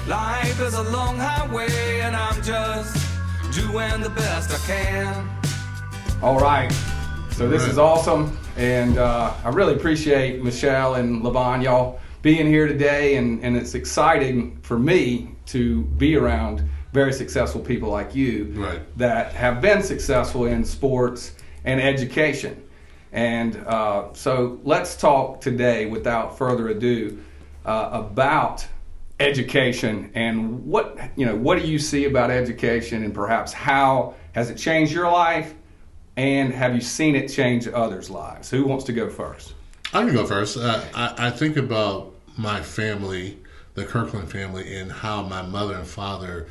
Life is a long highway and I'm just doing the best I can. All right. So this is awesome, and I really appreciate Michele and Levon, y'all being here today, and it's exciting for me to be around very successful people like you that have been successful in sports and education. And so let's talk today, without further ado, about education and what do you see about education, and perhaps how has it changed your life? And have you seen it change others' lives? Who wants to go first? I can go first. I think about my family, the Kirkland family, and how my mother and father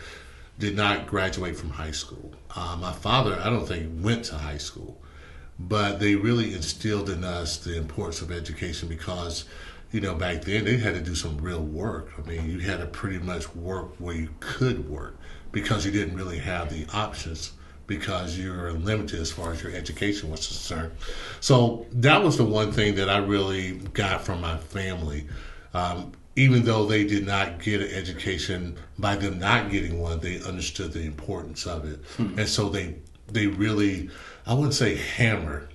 did not graduate from high school. My father, I don't think, went to high school, but they really instilled in us the importance of education because, back then they had to do some real work. I mean, you had to pretty much work where you could work because you didn't really have the options, because you're limited as far as your education was concerned. So that was the one thing that I really got from my family. Even though they did not get an education, by them not getting one, they understood the importance of it. And so they really, I wouldn't say hammered.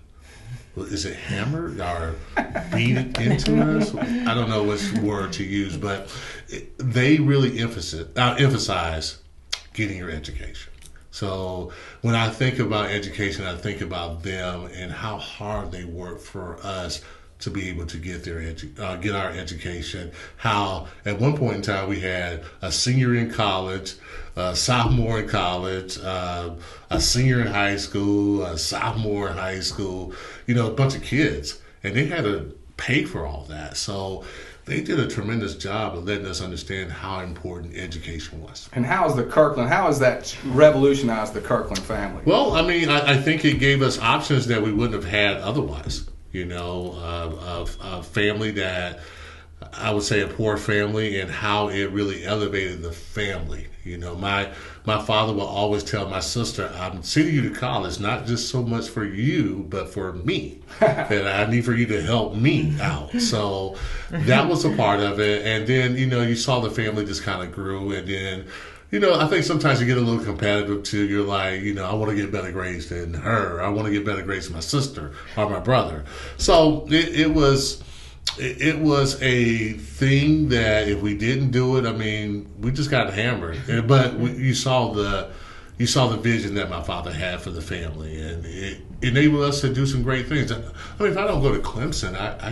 Is it hammered or beat it into us? I don't know which word to use, but they really emphasize getting your education. So when I think about education, I think about them and how hard they work for us to be able to get get our education. How at one point in time we had a senior in college, a sophomore in college, a senior in high school, a sophomore in high school, a bunch of kids, and they had to pay for all that. So they did a tremendous job of letting us understand how important education was. And how has that revolutionized the Kirkland family? Well, I mean, I think it gave us options that we wouldn't have had otherwise. A family that, I would say a poor family, and how it really elevated the family. My father will always tell my sister, I'm sending you to college, not just so much for you, but for me. And I need for you to help me out. So that was a part of it. And then, you saw the family just kind of grew. And then, I think sometimes you get a little competitive too. You're like, I want to get better grades than her. I want to get better grades than my sister or my brother. So it was a thing that if we didn't do it, I mean, we just got hammered. But you saw the vision that my father had for the family, and it enabled us to do some great things. I mean, if I don't go to Clemson, I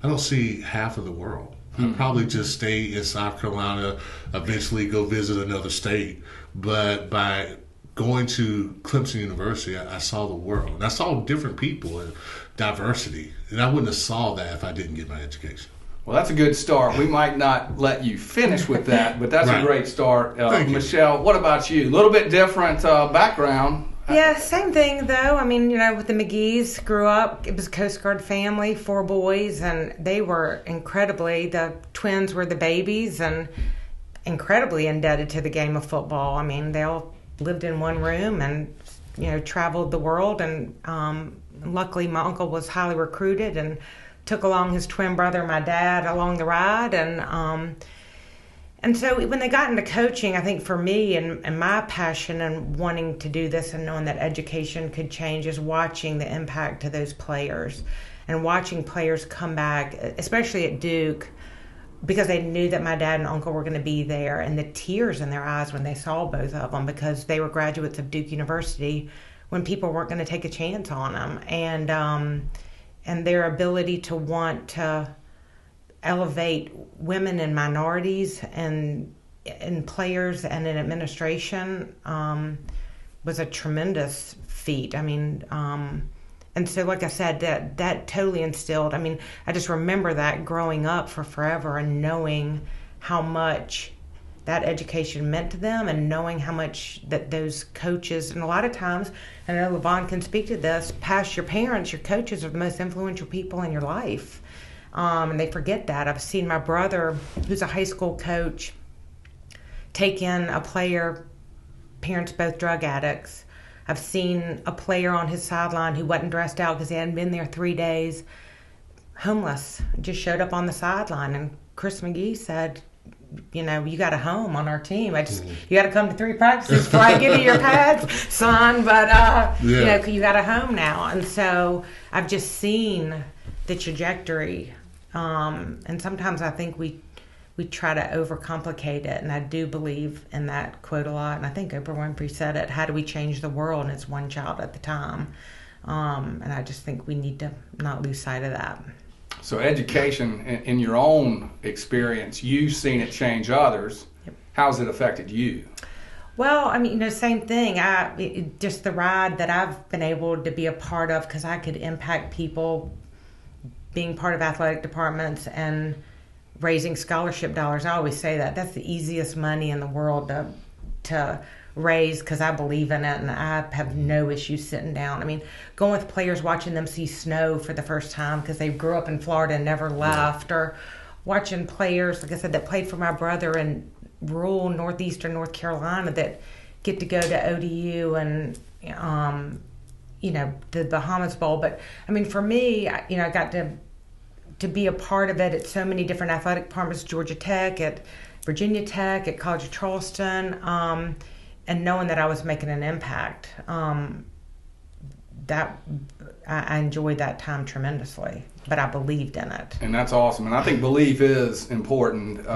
don't see half of the world. I'd probably just stay in South Carolina, eventually go visit another state. But by going to Clemson University, I saw the world. And I saw different people and diversity. And I wouldn't have saw that if I didn't get my education. Well, that's a good start. We might not let you finish with that, but that's a great start. Michele, what about you? A little bit different background. Yeah, same thing though. I mean, with the McGees, grew up, it was a Coast Guard family, 4 boys, and they were the twins were the babies and incredibly indebted to the game of football. I mean, they all lived in one room and, traveled the world, and luckily my uncle was highly recruited and took along his twin brother, my dad, along the ride, and so when they got into coaching, I think for me and my passion and wanting to do this and knowing that education could change is watching the impact to those players and watching players come back, especially at Duke, because they knew that my dad and uncle were going to be there, and the tears in their eyes when they saw both of them, because they were graduates of Duke University when people weren't going to take a chance on them, and their ability to want to elevate women and minorities and players and in administration was a tremendous feat. I mean, and so like I said, that totally instilled, I mean, I just remember that growing up for forever and knowing how much that education meant to them, and knowing how much that those coaches, and a lot of times, I know Levon can speak to this, past your parents, your coaches are the most influential people in your life. And they forget that. I've seen my brother, who's a high school coach, take in a player, parents both drug addicts. I've seen a player on his sideline who wasn't dressed out because he hadn't been there 3 days, homeless, just showed up on the sideline. And Chris McGee said, you got a home on our team. You got to come to 3 practices before I give you your pads, son. But you got a home now, and so I've just seen the trajectory. And sometimes I think we try to overcomplicate it, and I do believe in that quote a lot. And I think Oprah Winfrey said it: "How do we change the world?" And it's one child at the time. And I just think we need to not lose sight of that. So education, in your own experience, you've seen it change others. Yep. How's it affected you? Well, I mean, same thing. Just the ride that I've been able to be a part of, because I could impact people being part of athletic departments and raising scholarship dollars. I always say that. That's the easiest money in the world to raise, because I believe in it, and I have no issue sitting down. I mean, going with players, watching them see snow for the first time because they grew up in Florida and never left, or watching players, like I said, that played for my brother in rural northeastern North Carolina that get to go to ODU and the Bahamas Bowl. But I mean, for me, I got to be a part of it at so many different athletic departments, Georgia Tech, at Virginia Tech, at College of Charleston, and knowing that I was making an impact, that I enjoyed that time tremendously. But I believed in it. And that's awesome. And I think belief is important,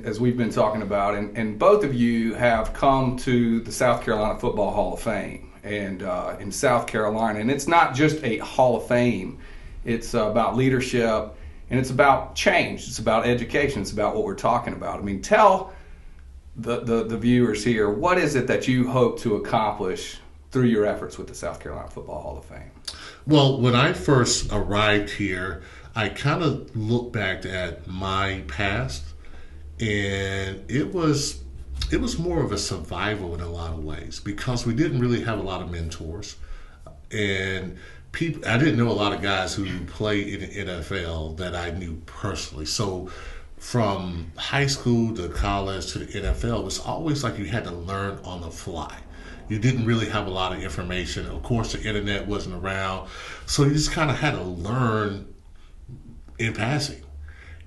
as we've been talking about. And both of you have come to the South Carolina Football Hall of Fame, and in South Carolina. And it's not just a Hall of Fame. It's about leadership, and it's about change. It's about education. It's about what we're talking about. I mean, tell the viewers here, what is it that you hope to accomplish through your efforts with the South Carolina Football Hall of Fame? Well, when I first arrived here, I kind of looked back at my past, and it was more of a survival in a lot of ways, because we didn't really have a lot of mentors, and I didn't know a lot of guys who played in the NFL that I knew personally. So from high school to college to the NFL, it was always like you had to learn on the fly. You didn't really have a lot of information. Of course, the internet wasn't around. So you just kind of had to learn in passing.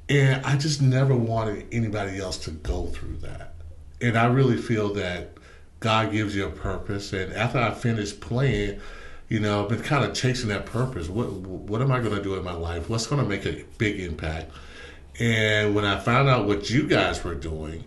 And I just never wanted anybody else to go through that. And I really feel that God gives you a purpose. And after I finished playing, I've been kind of chasing that purpose. What am I going to do in my life? What's going to make a big impact? And when I found out what you guys were doing,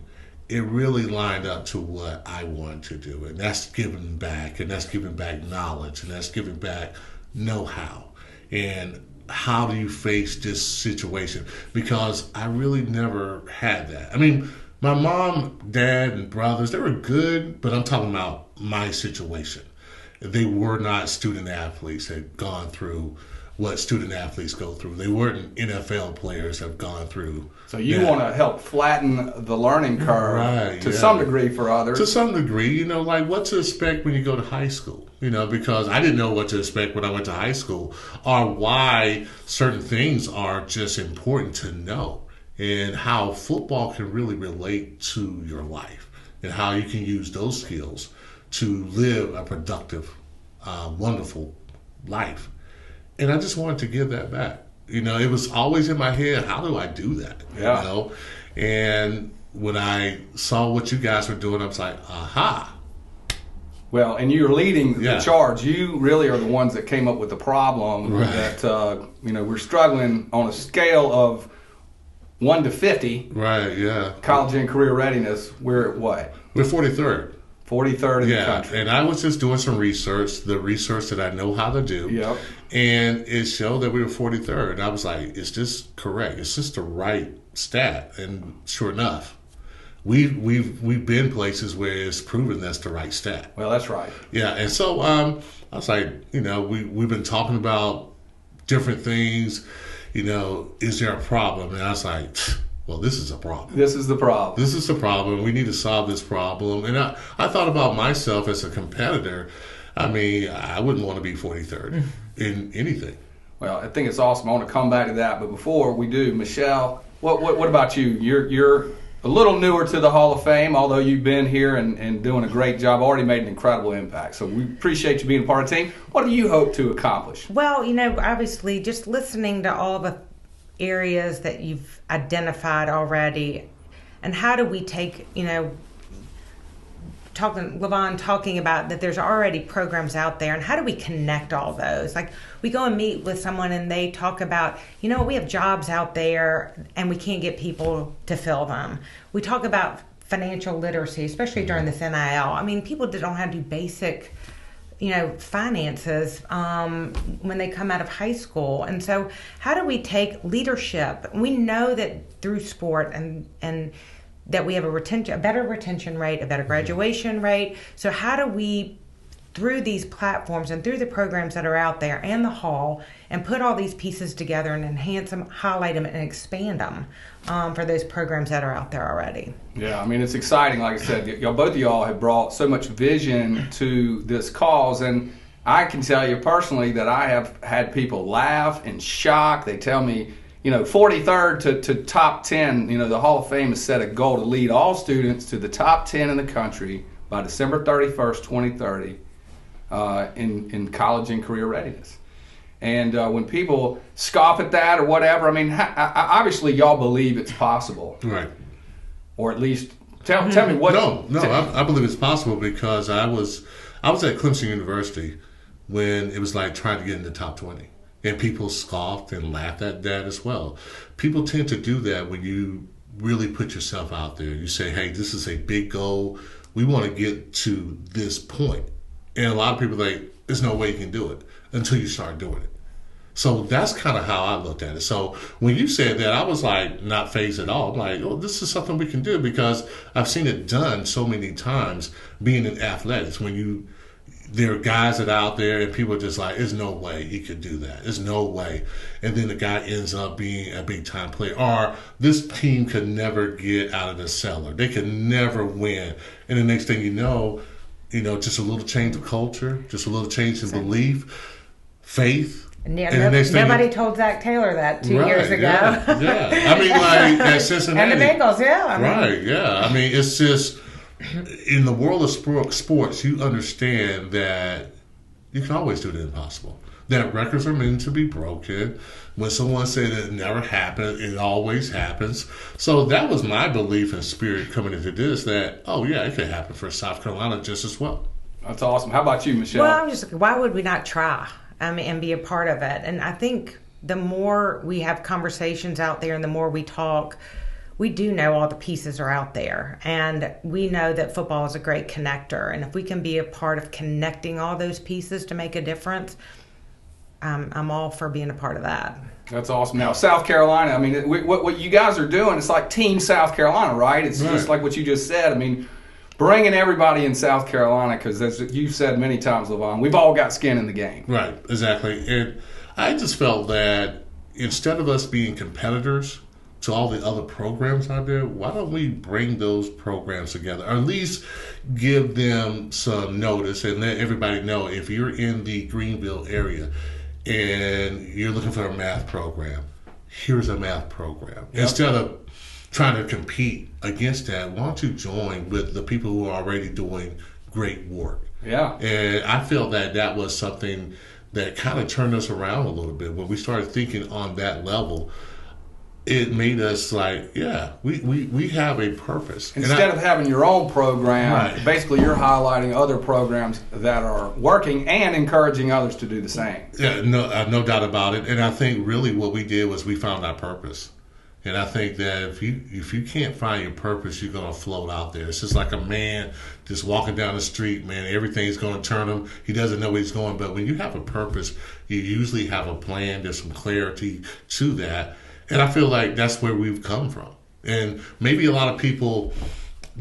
it really lined up to what I wanted to do. And that's giving back, and that's giving back knowledge, and that's giving back know-how. And how do you face this situation? Because I really never had that. I mean, my mom, dad, and brothers, they were good, but I'm talking about my situation. They were not student athletes that had gone through what student athletes go through. They weren't NFL players that have gone through. So you want to help flatten the learning curve to some degree for others. To some degree, like what to expect when you go to high school. Because I didn't know what to expect when I went to high school, or why certain things are just important to know, and how football can really relate to your life, and how you can use those skills to live a productive, wonderful life. And I just wanted to give that back. It was always in my head, how do I do that? Yeah. And when I saw what you guys were doing, I was like, aha. Well, and you're leading the charge. You really are the ones that came up with the problem that, we're struggling on a scale of 1 to 50. Right, yeah. College and career readiness, we're at what? We're 43rd. 43rd in the country. And I was just doing some research, the research that I know how to do. Yep. And it showed that we were 43rd. And I was like, is this correct? Is this the right stat? And sure enough, we've been places where it's proven that's the right stat. Well, that's right. Yeah. And so I was like, we've been talking about different things. Is there a problem? And I was like, well, this is a problem. This is the problem. This is the problem. We need to solve this problem. And I thought about myself as a competitor. I mean, I wouldn't want to be 43rd in anything. Well, I think it's awesome. I want to come back to that. But before we do, Michele, what about you? You're a little newer to the Hall of Fame, although you've been here and doing a great job, already made an incredible impact. So we appreciate you being a part of the team. What do you hope to accomplish? Well, obviously just listening to all the areas that you've identified already, And how do we take, Levon talking about that there's already programs out there, and how do we connect all those? Like, we go and meet with someone and they talk about, we have jobs out there and we can't get people to fill them. We talk about financial literacy, especially during this NIL. I mean, people don't know how to do basic, finances when they come out of high school. And so how do we take leadership? We know that through sport and that we have a better retention rate, a better graduation rate. So how do we, through these platforms and through the programs that are out there and the hall, and put all these pieces together and enhance them, highlight them, and expand them for those programs that are out there already? Yeah, I mean, it's exciting. Like I said, both of y'all have brought so much vision to this cause, and I can tell you personally that I have had people laugh and shock. They tell me, 43rd to top 10, the Hall of Fame has set a goal to lead all students to the top 10 in the country by December 31st, 2030 in college and career readiness. And when people scoff at that or whatever, I mean, obviously y'all believe it's possible. Right. Or at least tell me what. No, I believe it's possible because I was at Clemson University when it was like trying to get in the top 20. And people scoffed and laughed at that as well. People tend to do that when you really put yourself out there. You say, hey, this is a big goal. We want to get to this point. And a lot of people are like, there's no way you can do it until you start doing it. So that's kind of how I looked at it. So when you said that, I was like, not phased at all. I'm like, oh, this is something we can do because I've seen it done so many times being in athletics. There are guys that are out there and people are just like, there's no way he could do that. There's no way. And then the guy ends up being a big time player. Or this team could never get out of the cellar. They could never win. And the next thing you know, just a little change of culture, just a little change in belief, faith. Yeah, nobody told Zach Taylor that 2 years ago. Yeah. I mean, like at Cincinnati. And the Bengals, yeah. Right, yeah. I mean, it's just, in the world of sports, you understand that you can always do the impossible. That records are meant to be broken. When someone said it never happened, it always happens. So that was my belief and spirit coming into this, that, oh yeah, it could happen for South Carolina just as well. That's awesome. How about you, Michele? Well, I'm just like, why would we not try and be a part of it? And I think the more we have conversations out there and the more we talk, we do know all the pieces are out there, and we know that football is a great connector. And if we can be a part of connecting all those pieces to make a difference, I'm all for being a part of that. That's awesome. Now, South Carolina, I mean, what you guys are doing, it's like Team South Carolina, right? It's just like what you just said. I mean, bringing everybody in South Carolina, because as you've said many times, Levon, we've all got skin in the game. Right, exactly. And I just felt that instead of us being competitors to all the other programs out there, why don't we bring those programs together, or at least give them some notice and let everybody know if you're in the Greenville area and you're looking for a math program, here's a math program. Yep. Instead of trying to compete against that, why don't you join with the people who are already doing great work? Yeah. And I feel that was something that kind of turned us around a little bit. When we started thinking on that level, it made us like, yeah, we have a purpose. Instead of having your own program, right, basically you're highlighting other programs that are working and encouraging others to do the same. Yeah, no doubt about it. And I think really what we did was we found our purpose. And I think that if you can't find your purpose, you're going to float out there. It's just like a man just walking down the street, man. Everything's going to turn him. He doesn't know where he's going. But when you have a purpose, you usually have a plan. There's some clarity to that. And I feel like that's where we've come from. And maybe a lot of people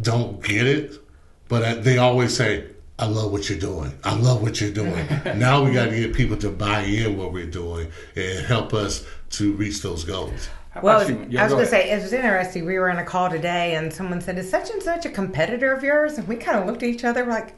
don't get it, but they always say, I love what you're doing. I love what you're doing. Now we got to get people to buy in what we're doing and help us to reach those goals. Well, I was going to say, it was interesting. We were in a call today and someone said, is such and such a competitor of yours? And we kind of looked at each other like,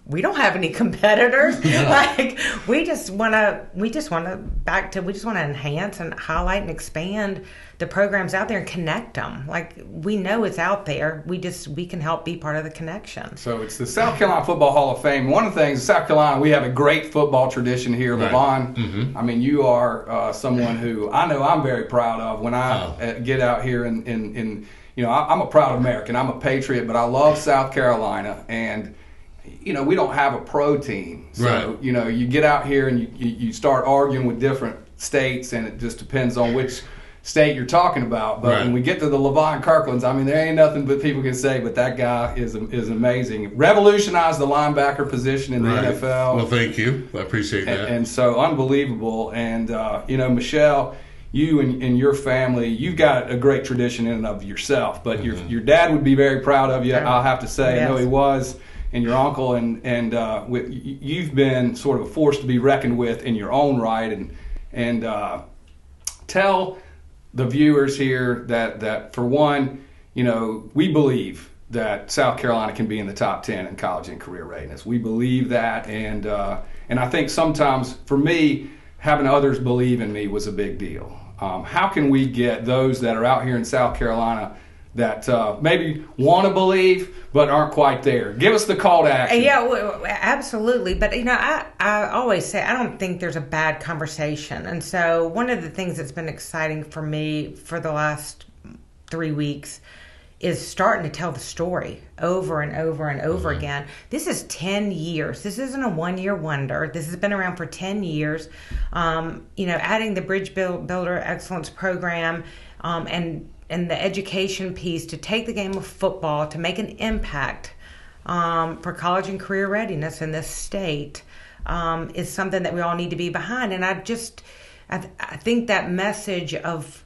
we don't have any competitors. Yeah. Like we just want to enhance and highlight and expand the programs out there and connect them. Like we know it's out there. We can help be part of the connection. So it's the South Carolina Football Hall of Fame. One of the things, South Carolina, we have a great football tradition here. Right. Levon, mm-hmm. I mean, you are someone who I know I'm very proud of when I get out here and I'm a proud American. I'm a patriot, but I love South Carolina, and we don't have a pro team. So, right. You get out here and you start arguing with different states, and it just depends on which state you're talking about. But when we get to the Levon Kirklands, there ain't nothing but people can say, but that guy is amazing. Revolutionized the linebacker position in the NFL. Well, thank you. I appreciate that. And so unbelievable. And, Michele, you and your family, you've got a great tradition in and of yourself, but your dad would be very proud of you, I'll have to say. Yes. I know he was. And your uncle, and you've been sort of a force to be reckoned with in your own right. And tell the viewers here that for one, we believe that South Carolina can be in the top 10 in college and career readiness. We believe that, and I think sometimes for me, having others believe in me was a big deal. How can we get those that are out here in South Carolina that maybe want to believe but aren't quite there? Give us the call to action. Yeah, absolutely. But, I always say I don't think there's a bad conversation. And so one of the things that's been exciting for me for the last 3 weeks is starting to tell the story over and over and over again. This is 10 years. This isn't a one-year wonder. This has been around for 10 years. Adding the Bridge Builder Excellence Program and the education piece to take the game of football to make an impact for college and career readiness in this state is something that we all need to be behind. And I think that message of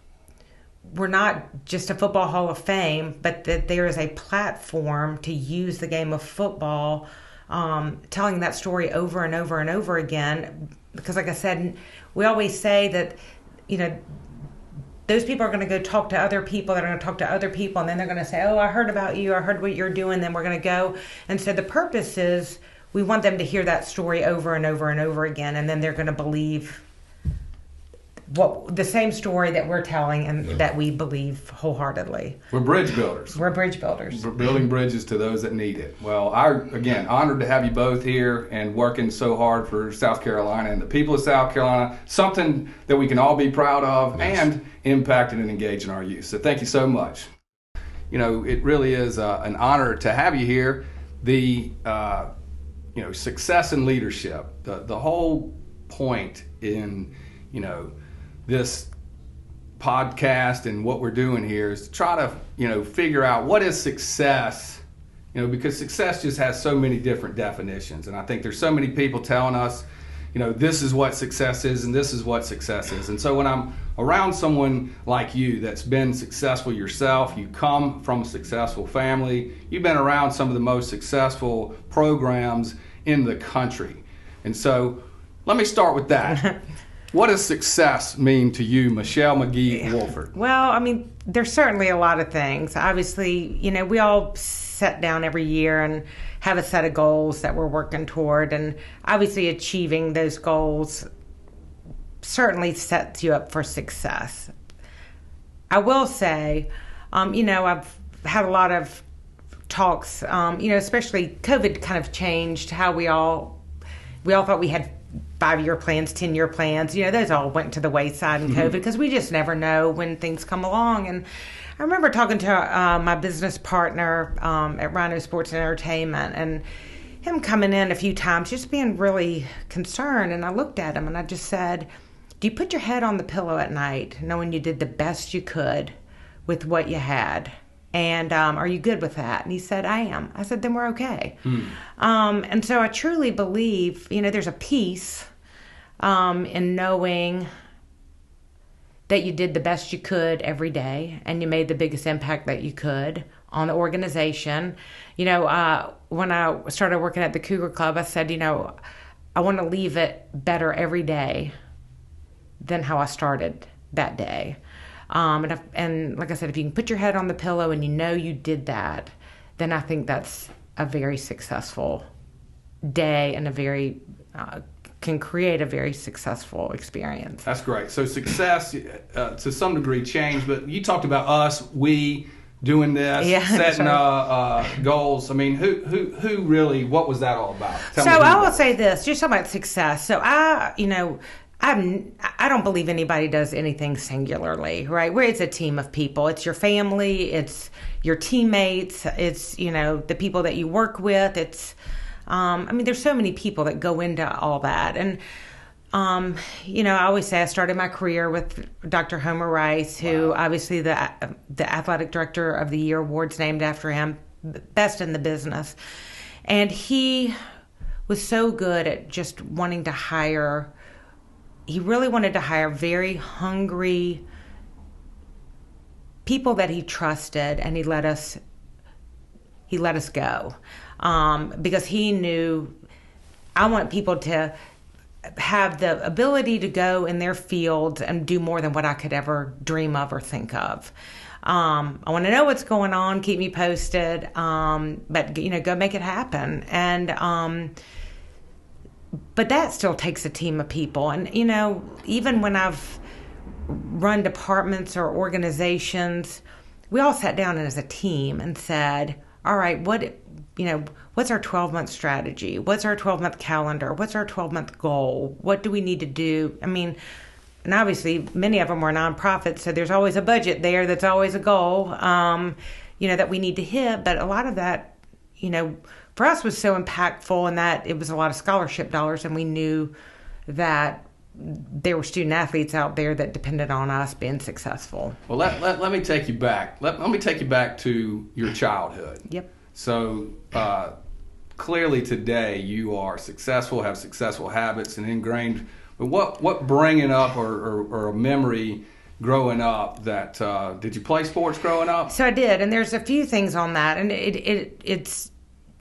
we're not just a football hall of fame, but that there is a platform to use the game of football, telling that story over and over and over again. Because like I said, we always say that, those people are going to go talk to other people that are going to talk to other people, and then they're going to say, oh, I heard about you, I heard what you're doing, then we're going to go. And so the purpose is we want them to hear that story over and over and over again, and then they're going to believe the same story that we're telling and that we believe wholeheartedly. We're bridge builders. We're bridge builders. We're building bridges to those that need it. Well, again, honored to have you both here and working so hard for South Carolina and the people of South Carolina, something that we can all be proud of and impacted and engaged in our youth. So thank you so much. It really is an honor to have you here. The, success and leadership, the whole point in, this podcast and what we're doing here is to try to, figure out what is success, because success just has so many different definitions. And I think there's so many people telling us, this is what success is and this is what success is. And so when I'm around someone like you that's been successful yourself, you come from a successful family, you've been around some of the most successful programs in the country. And so let me start with that. What does success mean to you, Michele McGee Wolfert? Well, there's certainly a lot of things. Obviously, we all sit down every year and have a set of goals that we're working toward. And obviously achieving those goals certainly sets you up for success. I will say, I've had a lot of talks, especially COVID kind of changed how we all thought we had 5-year plans, 10-year plans. Those all went to the wayside in COVID because we just never know when things come along. And I remember talking to my business partner at Rhino Sports and Entertainment, and him coming in a few times just being really concerned. And I looked at him and I just said, do you put your head on the pillow at night knowing you did the best you could with what you had? And are you good with that? And he said, I am. I said, then we're okay. And so I truly believe, there's a peace in knowing that you did the best you could every day and you made the biggest impact that you could on the organization. When I started working at the Cougar Club, I said, I want to leave it better every day than how I started that day. And like I said, if you can put your head on the pillow and you did that, then I think that's a very successful day and can create a very successful experience. That's great. So success, to some degree, changed, but you talked about we doing this, setting goals. Who really? What was that all about? I will say this, just talking about success. So I don't believe anybody does anything singularly, right? Where it's a team of people. It's your family, it's your teammates, it's, the people that you work with. It's, there's so many people that go into all that. And, I always say I started my career with Dr. Homer Rice, who obviously the Athletic Director of the Year award's named after him, best in the business. And he was so good at just wanting to hire. He really wanted to hire very hungry people that he trusted, and he let us go because he knew I want people to have the ability to go in their fields and do more than what I could ever dream of or think of. I want to know what's going on, keep me posted, but go make it happen. And but that still takes a team of people. And even when I've run departments or organizations, we all sat down as a team and said, all right, what's our 12-month strategy? What's our 12-month calendar? What's our 12-month goal? What do we need to do? And obviously many of them were nonprofits, so there's always a budget there. That's always a goal, that we need to hit. But a lot of that, for us was so impactful in that it was a lot of scholarship dollars, and we knew that there were student athletes out there that depended on us being successful. Well, let me take you back. Let me take you back to your childhood. Yep. So clearly today you are successful, have successful habits and ingrained. But what bringing up or a memory growing up that did you play sports growing up? So I did, and there's a few things on that, and it's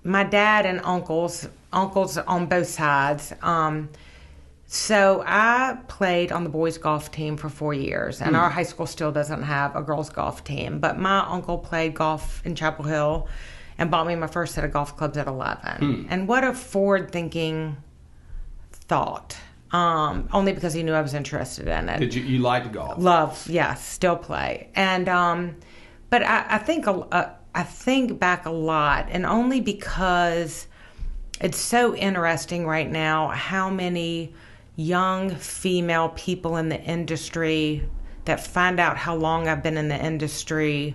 my dad and uncles on both sides. So I played on the boys' golf team for 4 years, and our high school still doesn't have a girls' golf team. But my uncle played golf in Chapel Hill and bought me my first set of golf clubs at 11. And what a forward-thinking thought, only because he knew I was interested in it. Did you like golf? Love, yes, still play. And but I think back a lot, and only because it's so interesting right now how many young female people in the industry that find out how long I've been in the industry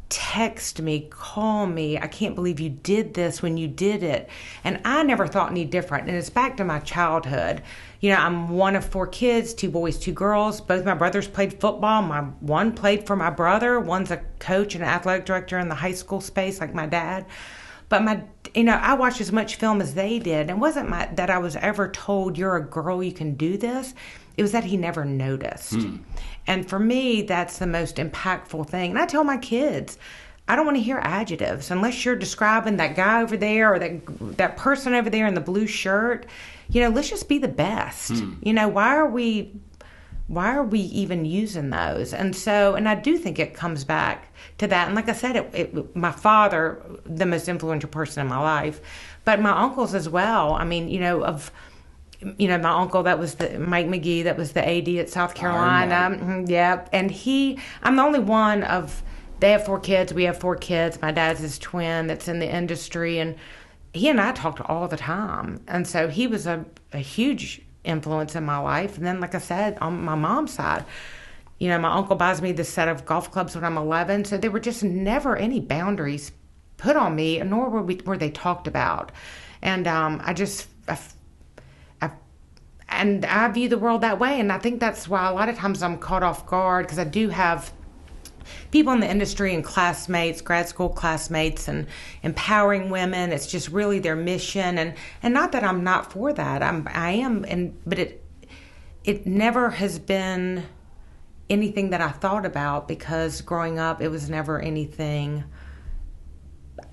text me, call me, I can't believe you did this when you did it. And I never thought any different. And it's back to my childhood. I'm one of 4 kids, 2 boys, 2 girls. Both my brothers played football. One played for my brother. One's a coach and athletic director in the high school space like my dad. But I watched as much film as they did. And it wasn't that I was ever told, you're a girl, you can do this. It was that he never noticed. And for me, that's the most impactful thing. And I tell my kids, I don't want to hear adjectives unless you're describing that guy over there or that person over there in the blue shirt. Let's just be the best. Why are we even using those? And I do think it comes back to that. And like I said, my father, the most influential person in my life, but my uncles as well. My uncle that was Mike McGee, that was the AD at South Carolina. Yeah. And I'm the only one they have 4 kids. We have 4 kids. My dad's his twin that's in the industry. And he and I talked all the time. And so he was a huge influence in my life. And then, like I said, on my mom's side, my uncle buys me this set of golf clubs when I'm 11. So there were just never any boundaries put on me, nor were they talked about. And I view the world that way. And I think that's why a lot of times I'm caught off guard, because I do have people in the industry and classmates, grad school classmates, and empowering women. It's just really their mission. And not that I'm not for that. I am, but it never has been anything that I thought about, because growing up, it was never anything.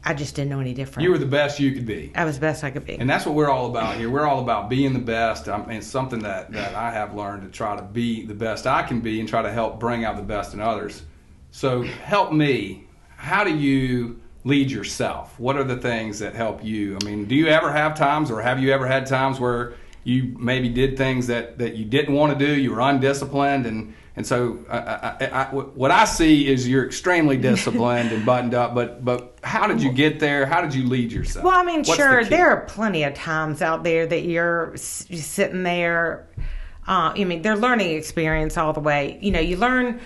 I just didn't know any different. You were the best you could be. I was the best I could be. And that's what we're all about here. We're all about being the best. It's something that I have learned, to try to be the best I can be and try to help bring out the best in others. So help me. How do you lead yourself? What are the things that help you? Do you ever have times, or have you ever had times where you maybe did things that you didn't want to do, you were undisciplined, and And so what I see is you're extremely disciplined and buttoned up, but how did you get there? How did you lead yourself? Well, I mean, What's sure, the key? there are plenty of times out there that you're sitting there. I mean, they're learning experience all the way. You know, you learn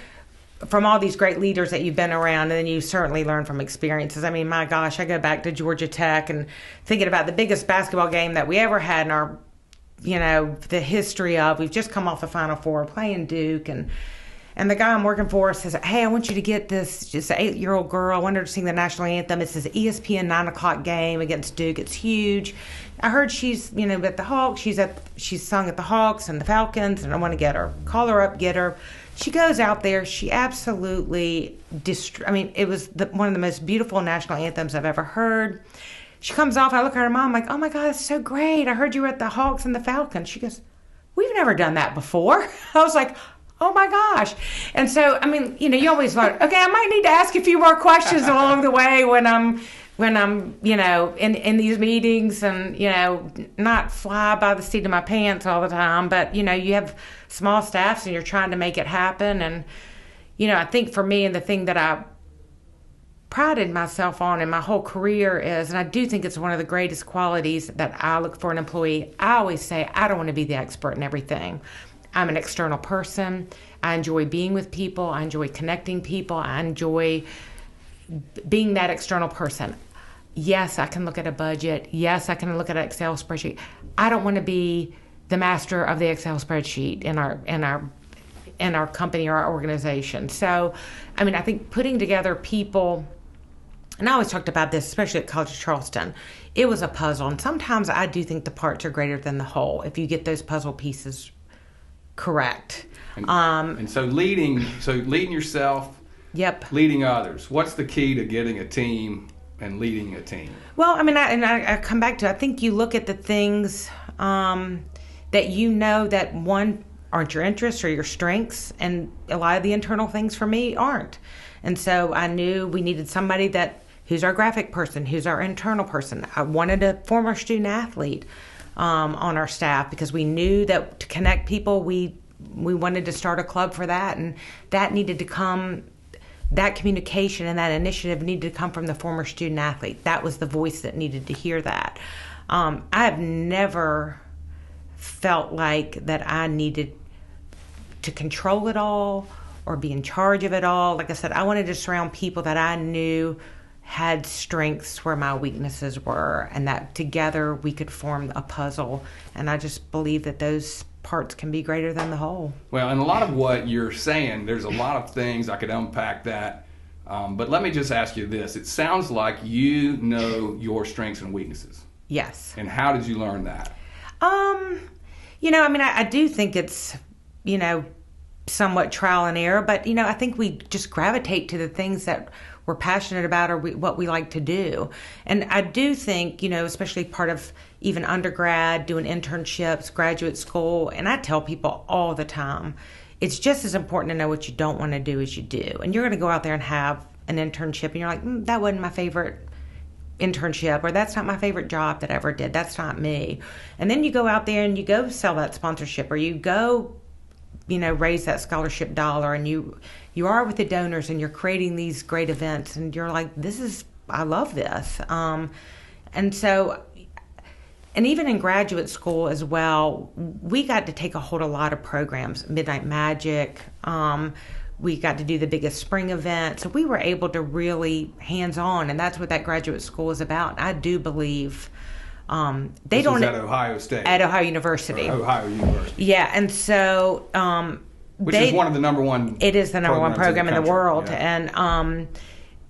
from all these great leaders that you've been around, and then you certainly learn from experiences. I mean, my gosh, I go back to Georgia Tech and thinking about the biggest basketball game that we ever had in our, you know, the history of. We've just come off the Final Four playing Duke, and the guy I'm working for says, hey, I want you to get this, just an 8-year-old girl, I want her to sing the national anthem. It's this ESPN 9 o'clock game against Duke. It's huge. I heard she's, you know, at the Hawks. She's sung at the Hawks and the Falcons, and I want to get her. Call her up, get her. She goes out there. She absolutely, I mean, it was one of the most beautiful national anthems I've ever heard. She comes off. I look at her mom, I'm like, oh my God, that's so great. I heard you were at the Hawks and the Falcons. She goes, we've never done that before. I was like, oh my gosh. And so, I mean, you know, you always learn, okay, I might need to ask a few more questions along the way when I'm, you know, in these meetings, and, you know, not fly by the seat of my pants all the time, but, you know, you have small staffs and you're trying to make it happen. And, you know, I think for me, and the thing that I prided myself on in my whole career is, and I do think it's one of the greatest qualities that I look for an employee, I always say, I don't want to be the expert in everything. I'm an external person. I enjoy being with people. I enjoy connecting people. I enjoy being that external person. Yes, I can look at a budget. Yes, I can look at an Excel spreadsheet. I don't want to be the master of the Excel spreadsheet in our company or our organization. So, I mean, I think putting together people, and I always talked about this, especially at College of Charleston, it was a puzzle. And sometimes I do think the parts are greater than the whole if you get those puzzle pieces correct. And so leading yourself, yep, leading others. What's the key to getting a team and leading a team? Well, I mean, I come back to, I think you look at the things that you know that, one, aren't your interests or your strengths, and a lot of the internal things for me aren't. And so I knew we needed somebody who's our graphic person, who's our internal person. I wanted a former student athlete on our staff, because we knew that to connect people, we wanted to start a club for that, and that needed to come, that communication and that initiative needed to come from the former student athlete. That was the voice that needed to hear that. I have never felt like that I needed to control it all or be in charge of it all. Like I said, I wanted to surround people that I knew had strengths where my weaknesses were, and that together we could form a puzzle. And I just believe that those parts can be greater than the whole. Well, and a lot of what you're saying, there's a lot of things I could unpack that. But let me just ask you this. It sounds like you know your strengths and weaknesses. Yes. And how did you learn that? You know, I mean, I do think it's, you know, somewhat trial and error, but, you know, I think we just gravitate to the things that we're passionate about or what we like to do. And I do think, you know, especially part of even undergrad, doing internships, graduate school, and I tell people all the time, it's just as important to know what you don't want to do as you do. And you're going to go out there and have an internship, and you're like, that wasn't my favorite internship, or that's not my favorite job that I ever did. That's not me. And then you go out there and you go sell that sponsorship, or you go, you know, raise that scholarship dollar, and you are with the donors, and you're creating these great events, and you're like, I love this. And so, and even in graduate school as well, we got to take a hold of a lot of programs, Midnight Magic. We got to do the biggest spring event. So we were able to really hands-on, and that's what that graduate school is about. I do believe they don't. Was at Ohio State. At Ohio University. Ohio University. Yeah, and so which is one of the number one. It is the number one program in the world, yeah. And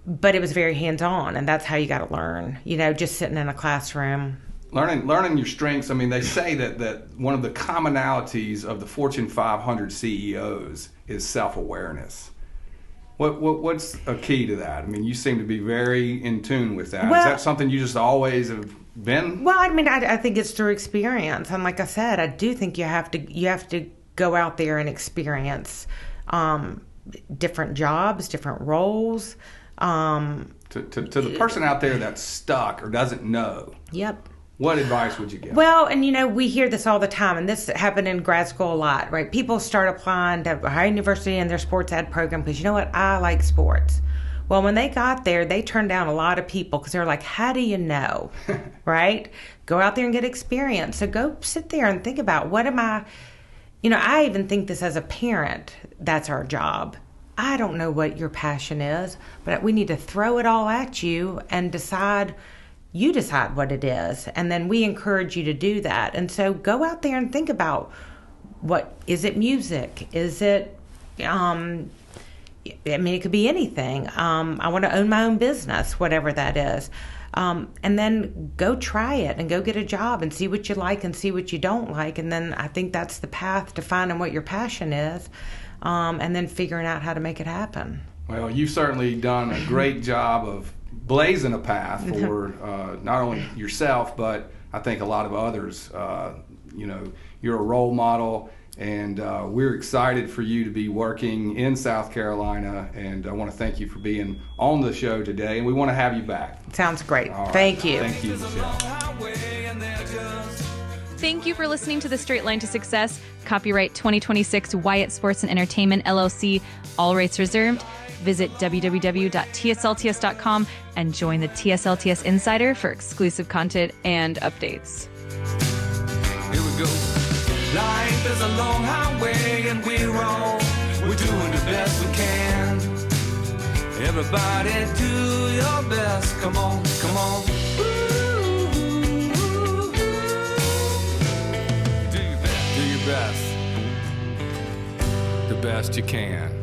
but it was very hands-on, and that's how you got to learn. You know, just sitting in a classroom. Learning your strengths. I mean, they say that one of the commonalities of the Fortune 500 CEOs is self-awareness. What's a key to that? I mean, you seem to be very in tune with that. Well, is that something you just always have been? Well, I mean, I think it's through experience, and like I said, I do think you have to go out there and experience different jobs, different roles. To the person out there that's stuck or doesn't know. Yep. what advice would you give? Well, and we hear this all the time, and this happened in grad school a lot, right? People start applying to Ohio University in their sports ed program because, you know what, I like sports. Well, when they got there, they turned down a lot of people because they're like, how do you know, right? Go out there and get experience. So go sit there and think about, what am I, I even think this as a parent, that's our job. I don't know what your passion is, but we need to throw it all at you and decide. You decide what it is, and then we encourage you to do that. And so go out there and think about, what is it? Music? Is it it could be anything. I want to own my own business, whatever that is. And then go try it and go get a job and see what you like and see what you don't like. And then I think that's the path to finding what your passion is, and then figuring out how to make it happen. Well, you've certainly done a great job of blazing a path for not only yourself, but I think a lot of others. You're a role model, and we're excited for you to be working in South Carolina, and I want to thank you for being on the show today, and we want to have you back. Sounds great. All right. Thank you. Thank you, Michele. Thank you for listening to The Straight Line to Success. Copyright 2026 Wyatt Sports and Entertainment, LLC. All rights reserved. Visit www.tslts.com and join the TSLTS Insider for exclusive content and updates. Here we go. Life is a long highway and we're doing the best we can. Everybody do your best. Come on, come on. Do your best. Do your best. The best you can.